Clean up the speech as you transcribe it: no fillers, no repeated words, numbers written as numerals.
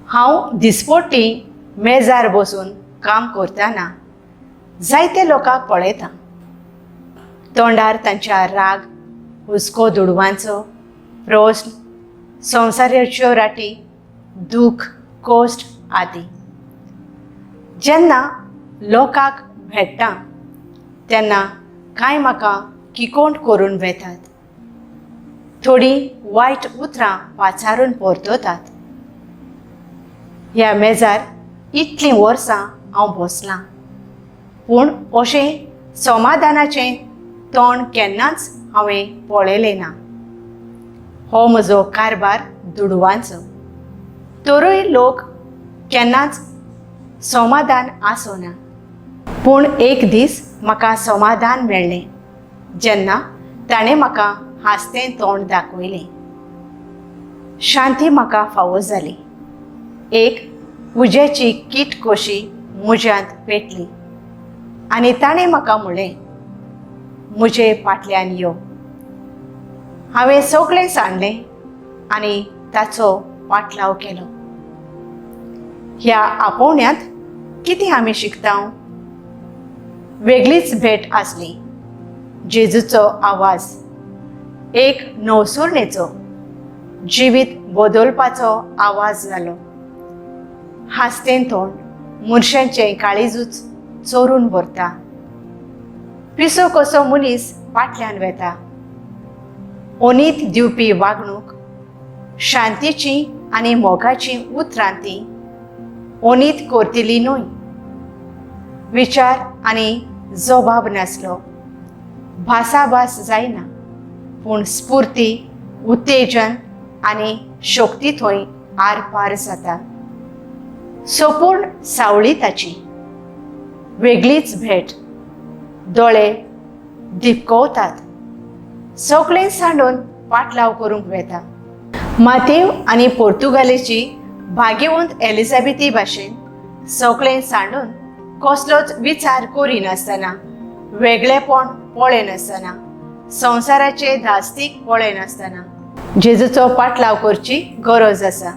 हांव दिसपट्टी मेजार बसून काम करतना जायते लोकांक पळयता. तोंडार तांच्या राग, हुस्को दुडवांचो, प्रस्न, संवसाराच्यो राटी, दूख, कोश्ट आदी. जेन्ना लोकांक भेट्टा तेन्ना कांय म्हाका किकोंट करून वेतात. थोडीं वायट उतरां पाचारून परततात. ह्या मेजार इतलीं वर्सां हांव बसलां, पूण अशें समाधानाचें तोंड केन्नाच हांवें पळयलें ना. हो म्हजो कारबार दुडवांचो, तरूय लोक केन्नाच समाधान आसोना. पूण एक दीस म्हाका समाधान मेळ्ळें जेन्ना ताणें म्हाका हांसतें तोंड दाखयलें. शांती म्हाका फावो जाली. एक उज्याची कीट कशी म्हज्यांत पेटली आनी ताणें म्हाका म्हणलें, म्हजे फाटल्यान यो. हांवें सगळें सांडलें आनी ताचो पाटलाव केलो. ह्या आपोवण्यांत कितें आमी शिकता? वेगळीच भेट आसली. जेजूचो आवाज, एक नवसुर्णेचो, जिवीत बदलपाचो आवाज जालो. हांसतें तोंड मनशांचें काळीजूच चोरून व्हरता. पिसो कसो मनीस फाटल्यान वेता. ओनीत दिवपी वागणूक, शांतीची आनी मोगाची उतरां ती ओनीत करतली न्हय. विचार आनी जबाब नासलो, भासाभास जायना, पूण स्फूर्ती, उत्तेजन आनी शक्ती थंय आरपार जाता. संपूर्ण सावळी ताची. वेगळीच भेट. दोळे दिपकवतात. सगळें सांडून पाटलाव करूंक वेता. मातेव आनी पोर्तुगालेची भाग्यवंत एलिझाबेथी भाशेन सगळें सांडून कसलोच विचार करिनासतना, वेगळेपण पळयनासतना, संवसाराचे धास्तीक पळयनासतना जेजूचो पाटलाव करची गरज आसा.